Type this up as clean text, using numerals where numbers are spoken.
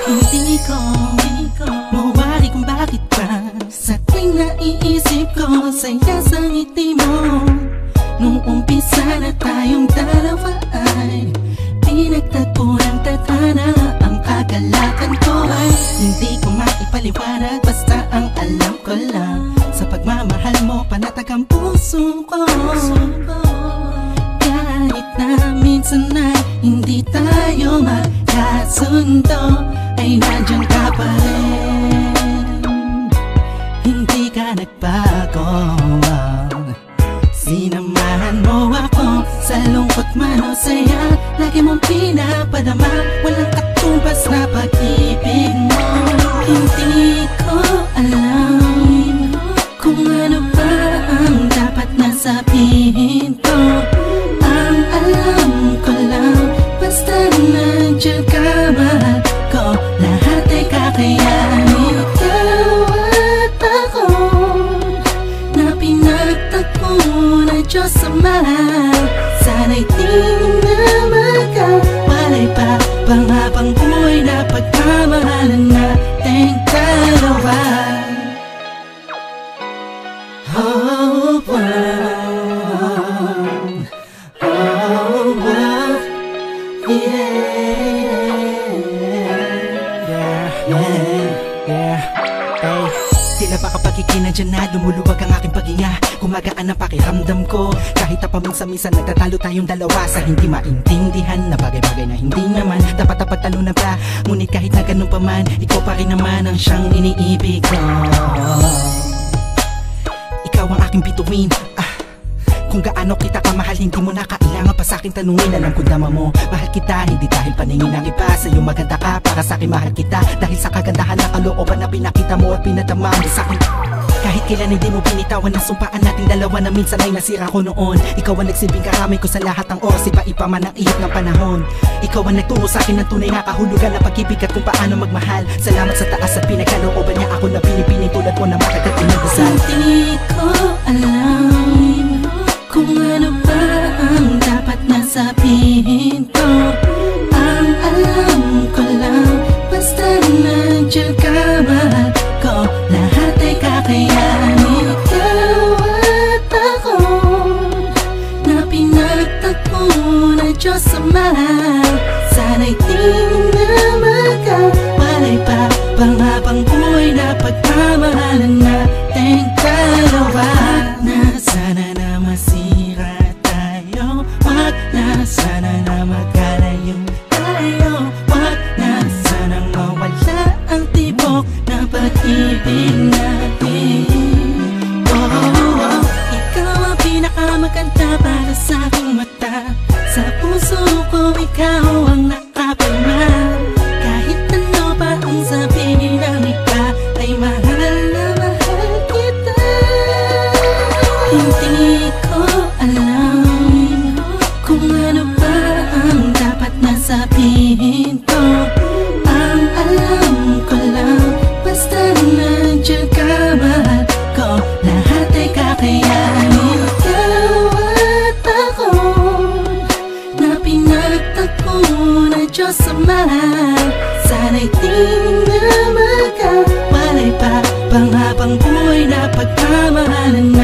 Hindi ko mawari kung bakit pa sa tuwing naiisip ko saya sa ngiti mo. Nung umpisa na tayong dalawa ay pinagtagpo ng tadhana. Ang kagalakan ko ay hindi ko maipaliwanag, basta ang alam ko lang sa pagmamahal mo panatag ang puso ko. Kahit na minsan ay hindi tayo magkasundo, ay nandiyan ka pa rin. Hindi ka nagbago. Sinamahan mo ako sa lungkot man o saya. Lagi mong pinapadama, walang katumbas na pag-ibig mo. Hindi ko alam kung ano ba ang dapat na sabihin ko. Ang alam ko lang, basta nandiyan ka, mahal ko. Lahat ay kakayanin. Ikaw at ako na pinagtagpo na Diyos Ama. Sana'y di na magkawalay pa pang habang buhay na pagmamahalan nating dalawa. Oh, wow. Oh, wow. Tila ba kapag ikinadyan na lumuluwag ang aking paghinga, gumagaan ang pakiramdam ko. Kahit na paminsan-minsan nagtatalo tayong dalawa sa hindi maintindihan na bagay-bagay na hindi naman dapat talunan pa. Ngunit kahit na ganun pa man, ikaw pa rin naman ang siyang iniibig ko. Ikaw ang aking bituin. Kung gaano kita kamahal, hindi mo na kailangan pa sa'kin tanungin. Alam ko dama mo, mahal kita, hindi dahil paningin ng iba. Sa'yo maganda ka, para sa'kin mahal kita. Dahil sa kagandahan ng kalooban na pinakita mo at pinatama mo sa'kin. Kahit kailan hindi mo binitawan ang sumpaan nating dalawa na minsan ay nasira ko noon. Ikaw ang nagsilbing karamay ko sa lahat ng oras, iba-iba man ang ihip ng panahon. Ikaw ang nagturo sa'kin ng tunay na kahulugan ng pag-ibig at kung paano magmahal. Salamat sa taas at pinagkalooban niya ako na binipining tulad mo na matagal pinagdasal. Hindi ko alam kung ano ba ang dapat na sabihin ko. Ang alam ko lang, basta nandiyan ka, mahal ko. Lahat ay kakayanin. Ikaw at ako na pinagtagpo na Diyos Ama. Sana'y di na magkawalay pa pang habang buhay na pagmamahalan nating dalawa. Na sana na masira tayo, wag na sana na magkalayo tayo, wag na sana mawala ang tibok na pag-ibig natin. Oh, ikaw ang pinakamaganda para sa aking mata. Sa puso ko ikaw ang nakapirma. Kahit ano pa ang sabihin ng iba, ay mahal na mahal kita. Hindi ko alam kung ano ba ang dapat na sabihin ko. Ang alam ko lang, basta nandiyan ka, mahal ko. Lahat ay kakayanin. Ikaw at ako na pinagtagpo na Diyos Ama. Sana'y di na magkawalay pa pang habang buhay na pagmamahalan na